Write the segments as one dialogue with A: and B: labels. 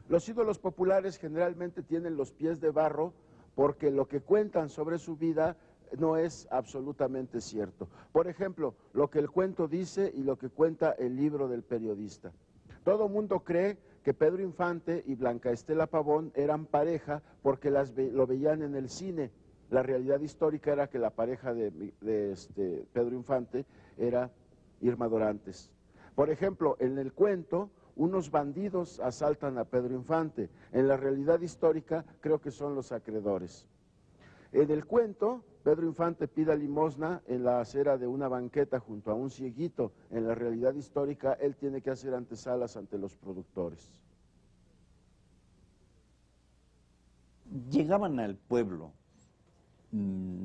A: Los ídolos populares generalmente tienen los pies de barro porque lo que cuentan sobre su vida no es absolutamente cierto. Por ejemplo, lo que el cuento dice y lo que cuenta el libro del periodista. Todo mundo cree que Pedro Infante y Blanca Estela Pavón eran pareja porque lo veían en el cine. La realidad histórica era que la pareja de Pedro Infante era Irma Dorantes. Por ejemplo, en el cuento, unos bandidos asaltan a Pedro Infante. En la realidad histórica, creo que son los acreedores. En el cuento, Pedro Infante pide limosna en la acera de una banqueta junto a un cieguito. En la realidad histórica, él tiene que hacer antesalas ante los productores.
B: Llegaban al pueblo,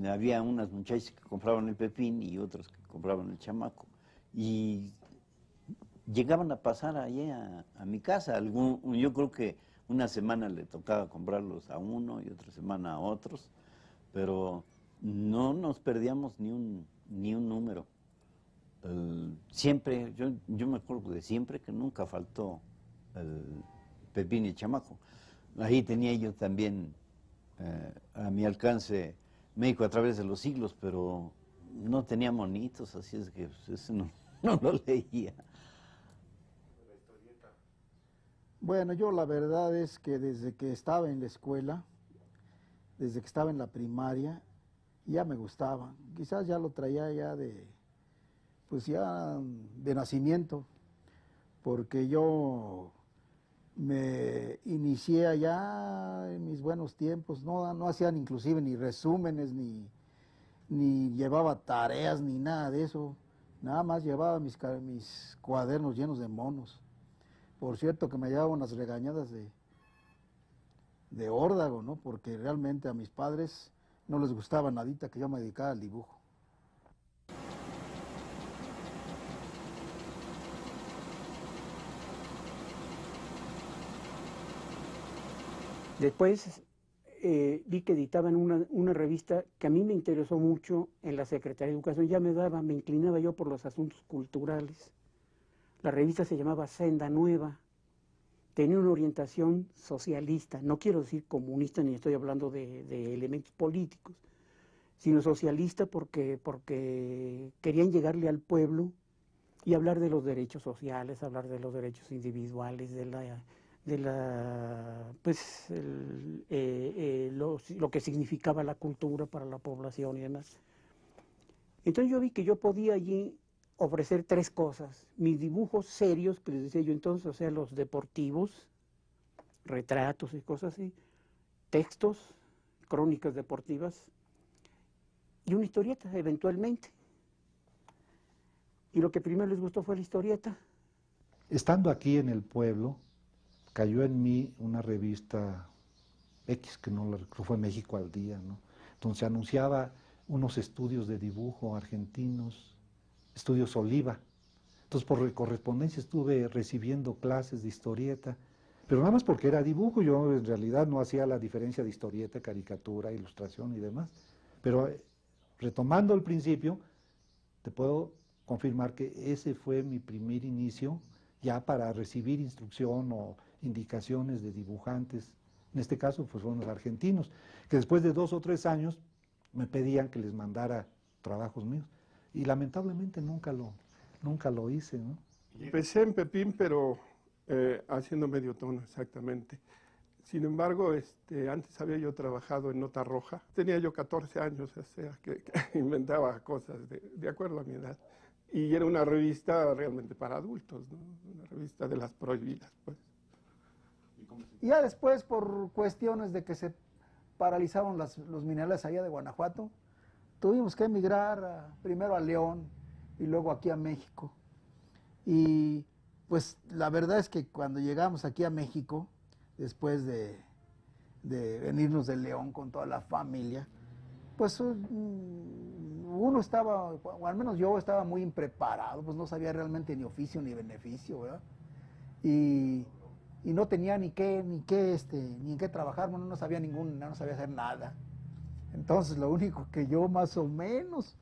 B: había unas muchachas que compraban el pepín y otras que compraban el chamaco. Y llegaban a pasar allí a mi casa. Yo creo que una semana le tocaba comprarlos a uno y otra semana a otros, pero no nos perdíamos ni un número. Siempre, yo me acuerdo de siempre que nunca faltó el pepín y chamaco. Ahí tenía yo también a mi alcance México a través de los siglos, pero no tenía monitos, así es que pues, eso no lo leía.
C: Bueno, yo la verdad es que desde que estaba en la escuela, desde que estaba en la primaria, ya me gustaba. Quizás ya lo traía ya pues ya de nacimiento, porque yo me inicié allá en mis buenos tiempos, no hacían inclusive ni resúmenes, ni llevaba tareas, ni nada de eso. Nada más llevaba mis cuadernos llenos de monos. Por cierto que me llevaban unas regañadas de órdago, ¿no? Porque realmente a mis padres no les gustaba nadita que yo me dedicara al dibujo.
D: Después vi que editaban una revista que a mí me interesó mucho en la Secretaría de Educación. Ya me inclinaba yo por los asuntos culturales. La revista se llamaba Senda Nueva. Tenía una orientación socialista, no quiero decir comunista, ni estoy hablando de elementos políticos, sino socialista porque querían llegarle al pueblo y hablar de los derechos sociales, hablar de los derechos individuales, lo que significaba la cultura para la población y demás. Entonces yo vi que yo podía allí ofrecer tres cosas: mis dibujos serios, que les decía yo entonces, o sea, los deportivos, retratos y cosas así, textos, crónicas deportivas, y una historieta, eventualmente. Y lo que primero les gustó fue la historieta.
E: Estando aquí en el pueblo, cayó en mí una revista X, que no que fue México al Día, ¿no? Entonces anunciaba unos estudios de dibujo argentinos, Estudios Oliva. Entonces por correspondencia estuve recibiendo clases de historieta, pero nada más porque era dibujo. Yo en realidad no hacía la diferencia de historieta, caricatura, ilustración y demás. Pero retomando el principio, te puedo confirmar que ese fue mi primer inicio ya para recibir instrucción o indicaciones de dibujantes. En este caso pues fueron los argentinos, que después de 2 o 3 años me pedían que les mandara trabajos míos. Y lamentablemente nunca lo hice, ¿no?
F: Empecé en Pepín, pero haciendo medio tono exactamente. Sin embargo, antes había yo trabajado en Nota Roja. Tenía yo 14 años, o sea, que inventaba cosas de acuerdo a mi edad. Y era una revista realmente para adultos, ¿no? Una revista de las prohibidas, pues.
C: Y ya después, por cuestiones de que se paralizaron los minerales allá de Guanajuato, tuvimos que emigrar primero a León y luego aquí a México. Y pues la verdad es que cuando llegamos aquí a México, después de venirnos de León con toda la familia, pues uno estaba, o al menos yo estaba muy impreparado, pues no sabía realmente ni oficio ni beneficio, ¿verdad? Y no tenía ni en qué trabajar, bueno, no sabía hacer nada. Entonces lo único que yo más o menos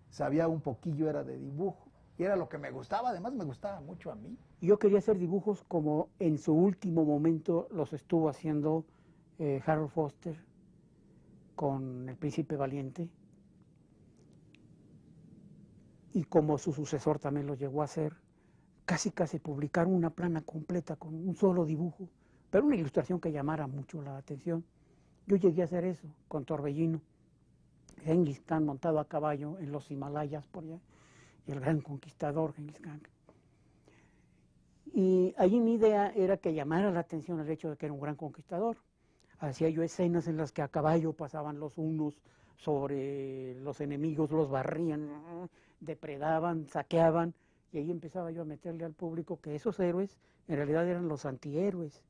C: sabía un poquillo era de dibujo. Y era lo que me gustaba, además me gustaba mucho a mí.
D: Yo quería hacer dibujos como en su último momento los estuvo haciendo Harold Foster con El Príncipe Valiente, y como su sucesor también lo llegó a hacer, casi publicar una plana completa con un solo dibujo, pero una ilustración que llamara mucho la atención. Yo llegué a hacer eso con Torbellino, Genghis Khan montado a caballo en los Himalayas por allá, y el gran conquistador Genghis Khan. Y allí mi idea era que llamara la atención el hecho de que era un gran conquistador. Hacía yo escenas en las que a caballo pasaban los unos sobre los enemigos, los barrían, depredaban, saqueaban, y ahí empezaba yo a meterle al público que esos héroes en realidad eran los antihéroes,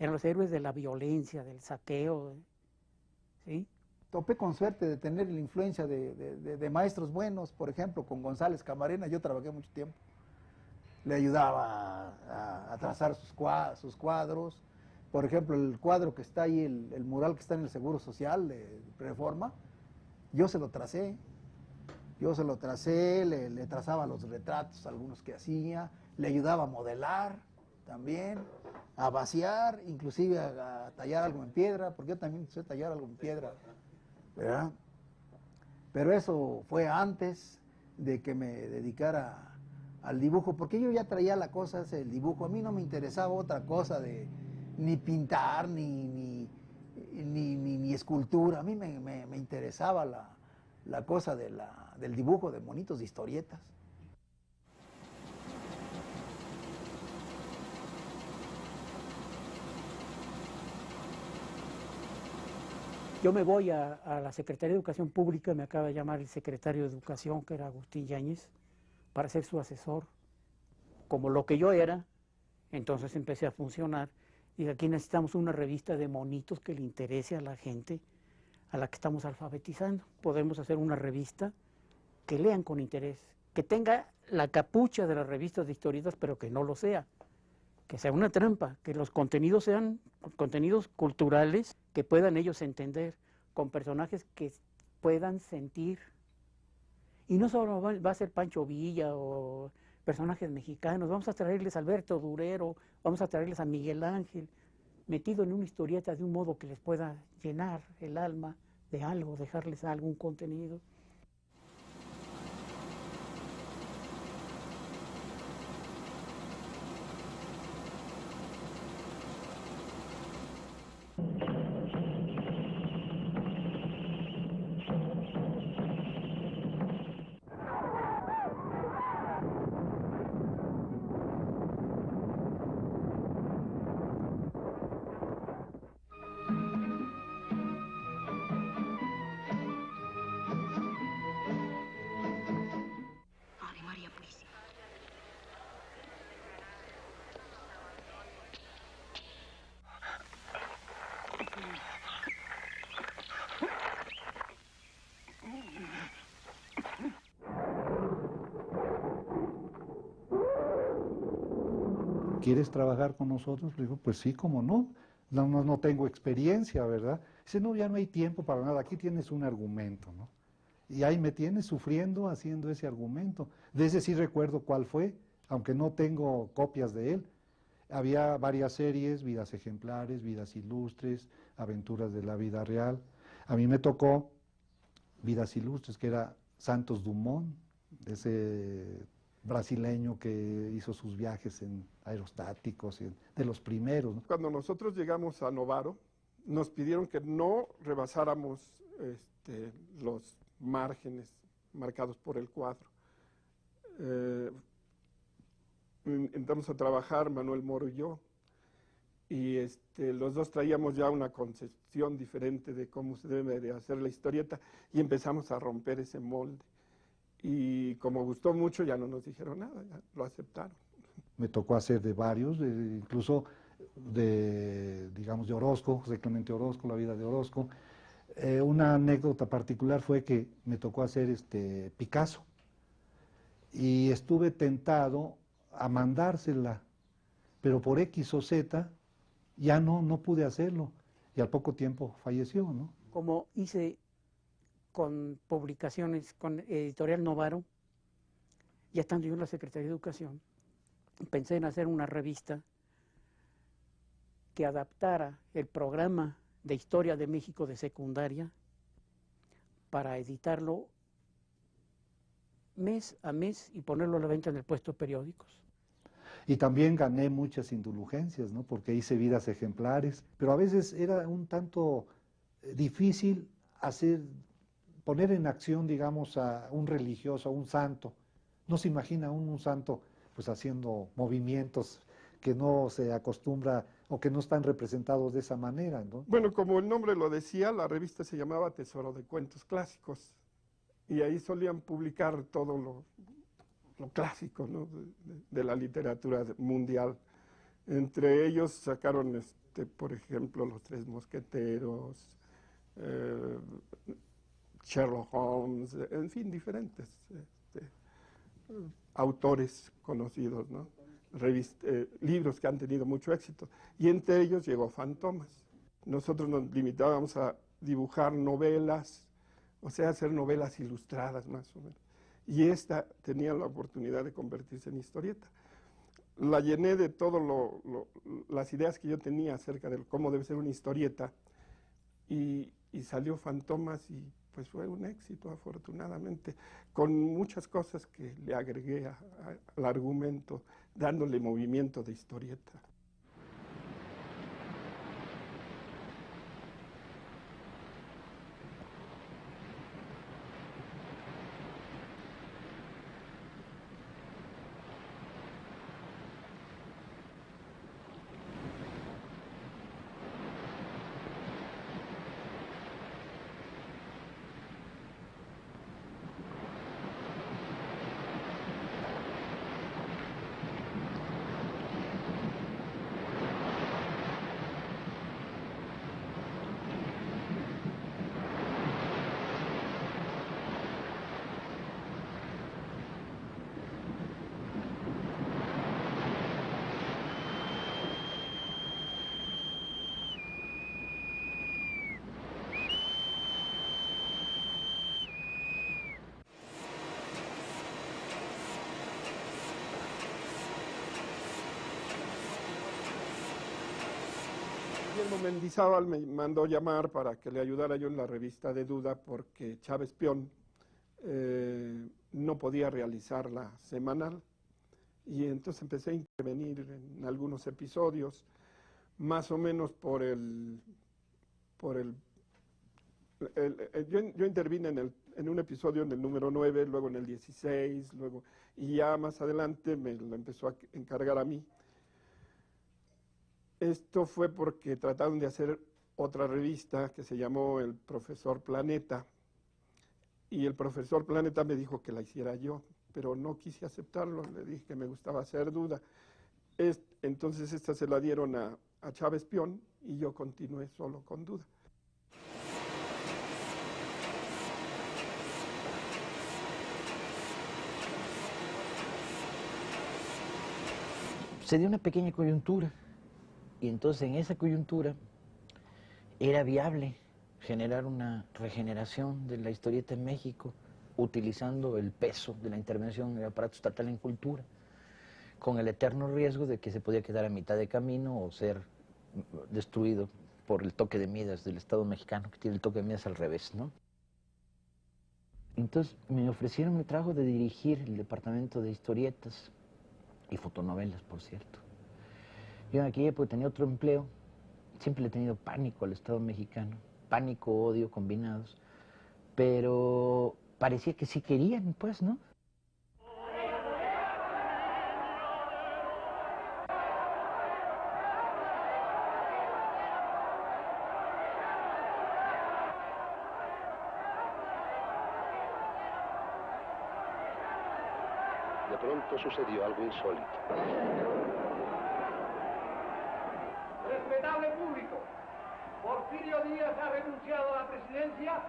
D: eran los héroes de la violencia, del saqueo, ¿sí?
C: Topé con suerte de tener la influencia de maestros buenos, por ejemplo, con González Camarena, yo trabajé mucho tiempo. Le ayudaba a trazar sus cuadros. Por ejemplo, el cuadro que está ahí, el mural que está en el Seguro Social de Reforma, yo se lo tracé. Le trazaba los retratos, algunos que hacía, le ayudaba a modelar también, a vaciar, inclusive a tallar algo en piedra, porque yo también sé tallar algo en piedra, ¿verdad? Pero eso fue antes de que me dedicara al dibujo, porque yo ya traía la cosa, el dibujo. A mí no me interesaba otra cosa de ni pintar, ni escultura. A mí me interesaba la cosa del dibujo de monitos de historietas.
D: Yo me voy a la Secretaría de Educación Pública, me acaba de llamar el secretario de Educación, que era Agustín Yáñez, para ser su asesor, como lo que yo era. Entonces empecé a funcionar, y aquí necesitamos una revista de monitos que le interese a la gente a la que estamos alfabetizando. Podemos hacer una revista que lean con interés, que tenga la capucha de las revistas de historietas, pero que no lo sea, que sea una trampa, que los contenidos sean contenidos culturales que puedan ellos entender, con personajes que puedan sentir. Y no solo va a ser Pancho Villa o personajes mexicanos, vamos a traerles a Alberto Durero, vamos a traerles a Miguel Ángel, metido en una historieta de un modo que les pueda llenar el alma de algo, dejarles algún contenido.
E: ¿Quieres trabajar con nosotros? Le digo, pues sí, cómo no. No tengo experiencia, ¿verdad? Dice, no, ya no hay tiempo para nada, aquí tienes un argumento, ¿no? Y ahí me tienes sufriendo haciendo ese argumento. De ese sí recuerdo cuál fue, aunque no tengo copias de él. Había varias series, Vidas Ejemplares, Vidas Ilustres, Aventuras de la Vida Real. A mí me tocó Vidas Ilustres, que era Santos Dumont, ese brasileño que hizo sus viajes en aerostáticos, de los primeros, ¿no?
F: Cuando nosotros llegamos a Novaro, nos pidieron que no rebasáramos los márgenes marcados por el cuadro. Entramos a trabajar Manuel Moro y yo, y los dos traíamos ya una concepción diferente de cómo se debe de hacer la historieta, y empezamos a romper ese molde. Y como gustó mucho, ya no nos dijeron nada, ya lo aceptaron.
E: Me tocó hacer de varios, incluso digamos, de Orozco, José Clemente Orozco, la vida de Orozco. Una anécdota particular fue que me tocó hacer Picasso, y estuve tentado a mandársela, pero por X o Z ya no pude hacerlo, y al poco tiempo falleció, ¿no?
D: Como hice con publicaciones, con Editorial Novaro, ya estando yo en la Secretaría de Educación, pensé en hacer una revista que adaptara el programa de Historia de México de secundaria para editarlo mes a mes y ponerlo a la venta en el puesto de periódicos.
E: Y también gané muchas indulgencias, ¿no? Porque hice vidas ejemplares, pero a veces era un tanto difícil poner en acción, digamos, a un religioso, a un santo. No se imagina un santo pues haciendo movimientos que no se acostumbra o que no están representados de esa manera, ¿no?
F: Bueno, como el nombre lo decía, la revista se llamaba Tesoro de Cuentos Clásicos y ahí solían publicar todo lo clásico, ¿no? de la literatura mundial. Entre ellos sacaron, por ejemplo, Los Tres Mosqueteros, Sherlock Holmes, en fin, diferentes autores conocidos, ¿no? Libros que han tenido mucho éxito. Y entre ellos llegó Fantomas. Nosotros nos limitábamos a dibujar novelas, o sea, hacer novelas ilustradas más o menos. Y esta tenía la oportunidad de convertirse en historieta. La llené de todas las ideas que yo tenía acerca de cómo debe ser una historieta y salió Fantomas y pues fue un éxito afortunadamente, con muchas cosas que le agregué al argumento, dándole movimiento de historieta. Guillermo Mendizábal me mandó llamar para que le ayudara yo en la revista de Duda porque Chávez Pion no podía realizar la semanal y entonces empecé a intervenir en algunos episodios, más o menos yo intervine en un episodio en el número 9, luego en el 16, y ya más adelante me lo empezó a encargar a mí. Esto fue porque trataron de hacer otra revista que se llamó El Profesor Planeta, y el Profesor Planeta me dijo que la hiciera yo, pero no quise aceptarlo, le dije que me gustaba hacer Duda. Entonces esta se la dieron a Chávez Pion y yo continué solo con Duda.
G: Se dio una pequeña coyuntura y entonces en esa coyuntura era viable generar una regeneración de la historieta en México utilizando el peso de la intervención del aparato estatal en cultura, con el eterno riesgo de que se podía quedar a mitad de camino o ser destruido por el toque de Midas del Estado mexicano, que tiene el toque de Midas al revés, ¿no? Entonces me ofrecieron el trabajo de dirigir el departamento de historietas y fotonovelas, por cierto. Yo en aquella época tenía otro empleo, siempre le he tenido pánico al Estado mexicano, pánico, odio combinados, pero parecía que sí querían, pues, ¿no?
H: De pronto sucedió algo insólito.
I: Respetable público, Porfirio Díaz ha renunciado a la presidencia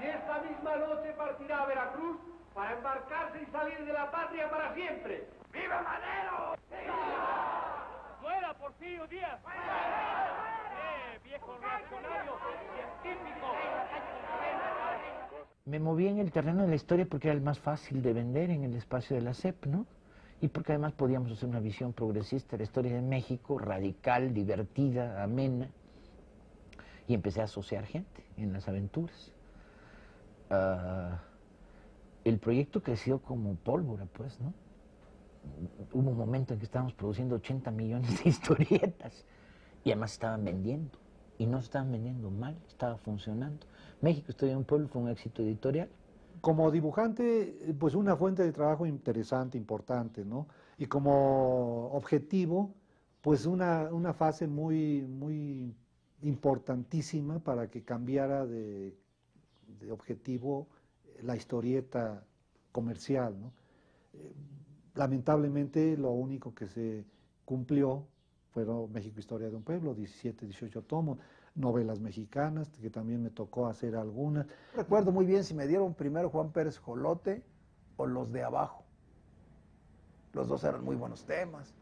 I: y esta misma noche partirá a Veracruz para embarcarse y salir de la patria para siempre. ¡Viva Madero! ¡Viva! ¡Muera Porfirio Díaz! ¡Muera! ¡Viejo reaccionario científico!
G: me moví en el terreno de la historia porque era el más fácil de vender en el espacio de la SEP, ¿no? Y porque además podíamos hacer una visión progresista de la historia de México, radical, divertida, amena. Y empecé a asociar gente en las aventuras. El proyecto creció como pólvora, pues, ¿no? Hubo un momento en que estábamos produciendo 80 millones de historietas y además estaban vendiendo. Y no estaban vendiendo mal, estaba funcionando. México, Historia de un Pueblo fue un éxito editorial.
E: Como dibujante, pues una fuente de trabajo interesante, importante, ¿no? Y como objetivo, pues una fase muy importantísima para que cambiara de objetivo la historieta comercial, ¿no? Lamentablemente lo único que se cumplió fueron México, Historia de un Pueblo, 17, 18 tomos, novelas mexicanas, que también me tocó hacer algunas.
C: Recuerdo muy bien si me dieron primero Juan Pérez Jolote o Los de Abajo. Los dos eran muy buenos temas,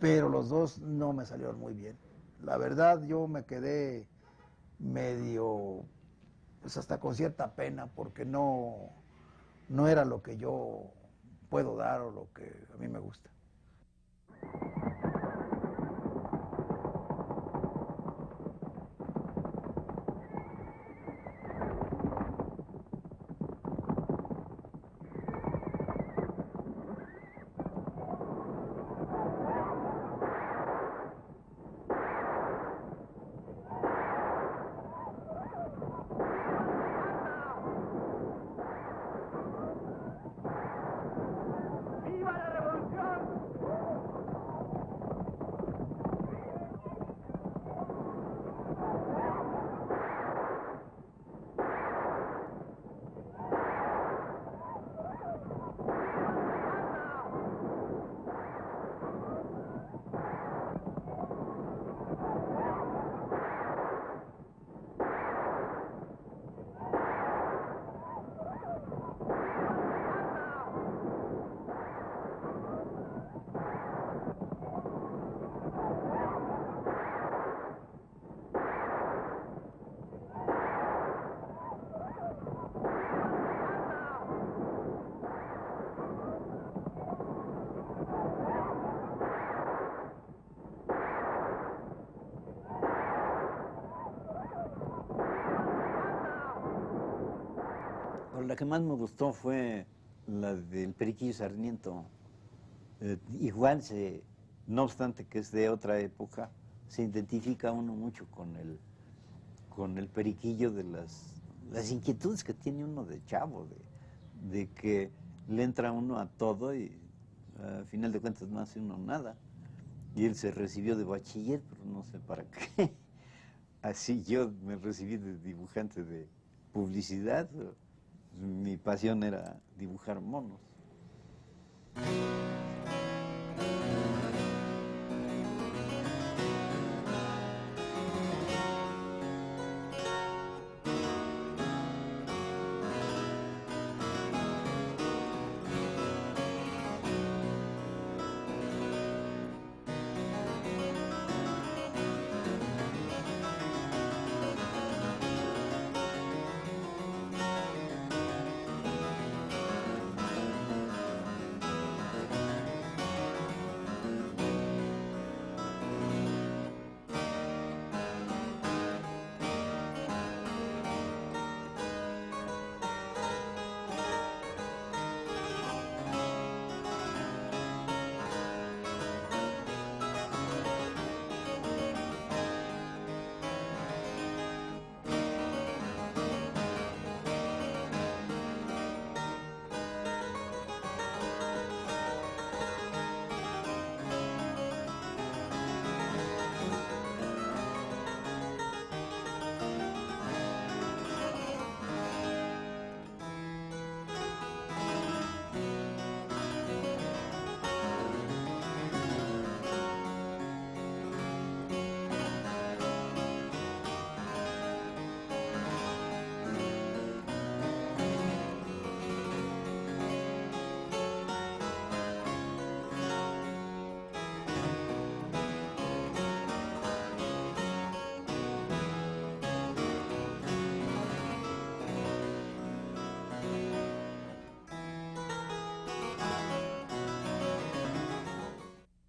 C: pero los dos no me salieron muy bien. La verdad, yo me quedé medio, pues hasta con cierta pena, porque no era lo que yo puedo dar o lo que a mí me gusta.
B: La que más me gustó fue la del Periquillo Sarmiento. Igual, no obstante que es de otra época, se identifica uno mucho con el Periquillo de las inquietudes que tiene uno de chavo, de que le entra uno a todo y al final de cuentas no hace uno nada. Y él se recibió de bachiller, pero no sé para qué. Así yo me recibí de dibujante de publicidad. Mi pasión era dibujar monos.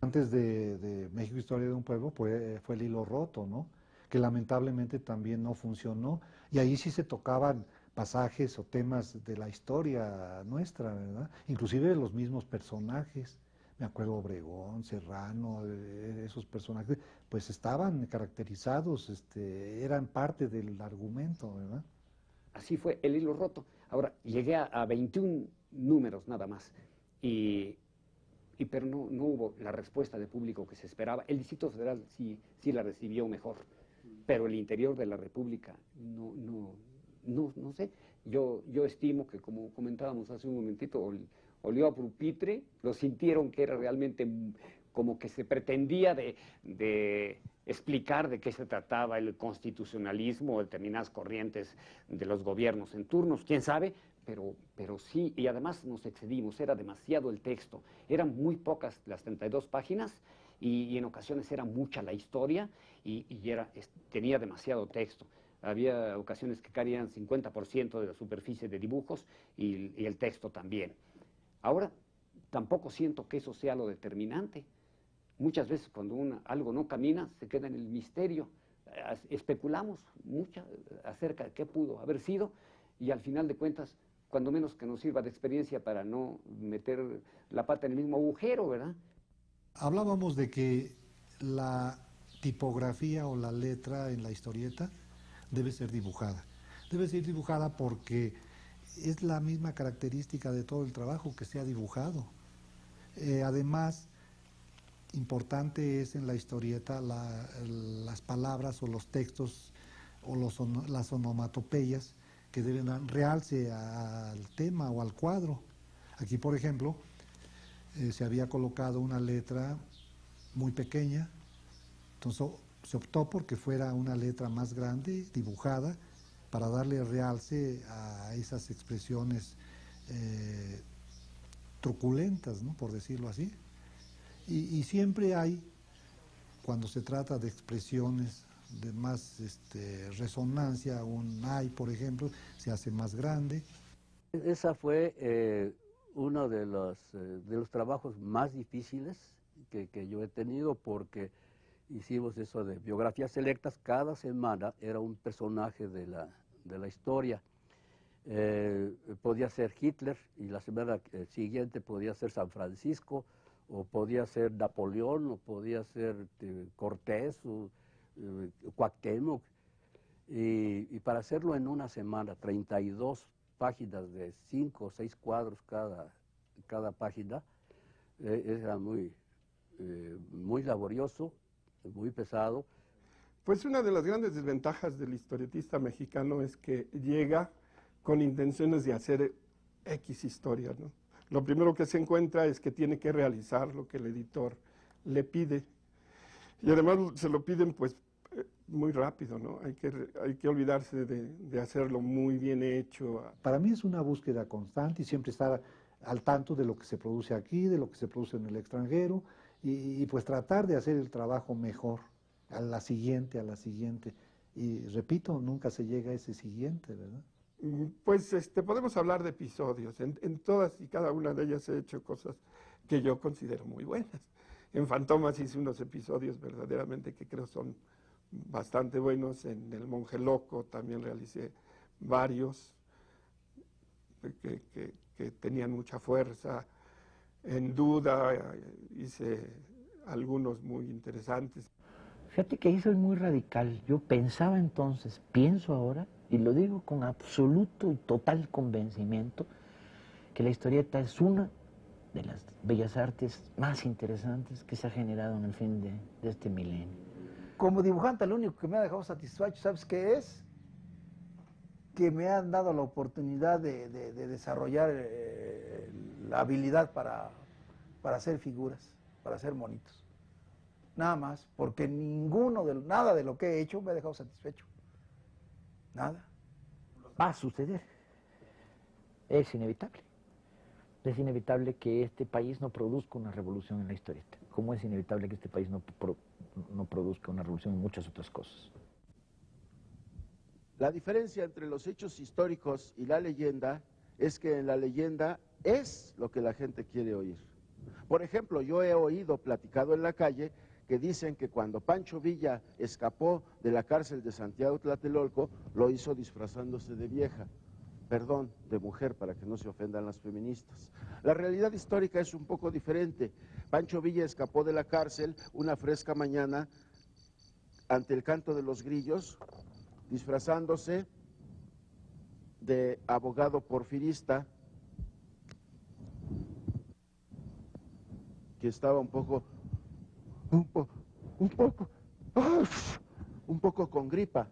E: Antes de México Historia de un Pueblo fue El Hilo Roto, ¿no? Que lamentablemente también no funcionó. Y ahí sí se tocaban pasajes o temas de la historia nuestra, ¿verdad? Inclusive de los mismos personajes. Me acuerdo Obregón, Serrano, esos personajes, pues estaban caracterizados, eran parte del argumento, ¿verdad?
J: Así fue El Hilo Roto. Ahora, llegué a 21 números nada más, pero no hubo la respuesta de público que se esperaba. El Distrito Federal sí la recibió mejor, pero el interior de la República no sé. Yo estimo que, como comentábamos hace un momentito, olió a pupitre, lo sintieron que era realmente como que se pretendía de explicar de qué se trataba el constitucionalismo o determinadas corrientes de los gobiernos en turnos, quién sabe, pero sí, y además nos excedimos, era demasiado el texto, eran muy pocas las 32 páginas y en ocasiones era mucha la historia y tenía demasiado texto. Había ocasiones que caían 50% de la superficie de dibujos y el texto también. Ahora, tampoco siento que eso sea lo determinante. Muchas veces cuando algo no camina, se queda en el misterio. Especulamos mucho acerca de qué pudo haber sido y al final de cuentas, cuando menos que nos sirva de experiencia para no meter la pata en el mismo agujero, ¿verdad?
E: Hablábamos de que la tipografía o la letra en la historieta debe ser dibujada. Debe ser dibujada porque es la misma característica de todo el trabajo que sea dibujado. Además, importante es en la historieta las palabras o los textos o las onomatopeyas que deben dar realce al tema o al cuadro. Aquí, por ejemplo, se había colocado una letra muy pequeña, entonces se optó porque fuera una letra más grande, dibujada, para darle realce a esas expresiones truculentas, ¿no?, por decirlo así. Y siempre hay, cuando se trata de expresiones de más resonancia, un ay, por ejemplo, se hace más grande.
K: Esa fue uno de los trabajos más difíciles que yo he tenido, porque hicimos eso de biografías selectas. Cada semana era un personaje de la historia. Podía ser Hitler y la semana siguiente podía ser San Francisco, o podía ser Napoleón, o podía ser Cortés, o Cuauhtémoc. Y para hacerlo en una semana, 32 páginas de 5 o 6 cuadros cada página, era muy laborioso, muy pesado.
F: Pues una de las grandes desventajas del historietista mexicano es que llega con intenciones de hacer X historia, ¿no? Lo primero que se encuentra es que tiene que realizar lo que el editor le pide. Y además se lo piden pues muy rápido, ¿no? Hay que olvidarse de hacerlo muy bien hecho.
E: Para mí es una búsqueda constante y siempre estar al tanto de lo que se produce aquí, de lo que se produce en el extranjero, y pues tratar de hacer el trabajo mejor, a la siguiente. Y repito, nunca se llega a ese siguiente, ¿verdad?
F: Pues podemos hablar de episodios. En todas y cada una de ellas he hecho cosas que yo considero muy buenas. En Fantomas hice unos episodios verdaderamente que creo son bastante buenos. En El Monje Loco también realicé varios que tenían mucha fuerza. En Duda hice algunos muy interesantes.
G: Fíjate que ahí soy muy radical. Yo pensaba entonces, pienso ahora, y lo digo con absoluto y total convencimiento, que la historieta es una de las bellas artes más interesantes que se ha generado en el fin de este milenio.
C: Como dibujante, lo único que me ha dejado satisfecho, ¿sabes qué es? Que me han dado la oportunidad de desarrollar la habilidad para hacer figuras, para hacer monitos. Nada más, porque nada de lo que he hecho me ha dejado satisfecho. Nada.
G: Va a suceder. Es inevitable. Es inevitable que este país no produzca una revolución en la historieta, como es inevitable que este país no produzca una revolución en muchas otras cosas.
A: La diferencia entre los hechos históricos y la leyenda es que en la leyenda es lo que la gente quiere oír. Por ejemplo, yo he oído platicado en la calle que dicen que cuando Pancho Villa escapó de la cárcel de Santiago Tlatelolco, lo hizo disfrazándose de vieja, perdón, de mujer, para que no se ofendan las feministas. La realidad histórica es un poco diferente. Pancho Villa escapó de la cárcel una fresca mañana ante el canto de los grillos, disfrazándose de abogado porfirista, que estaba un poco con gripa.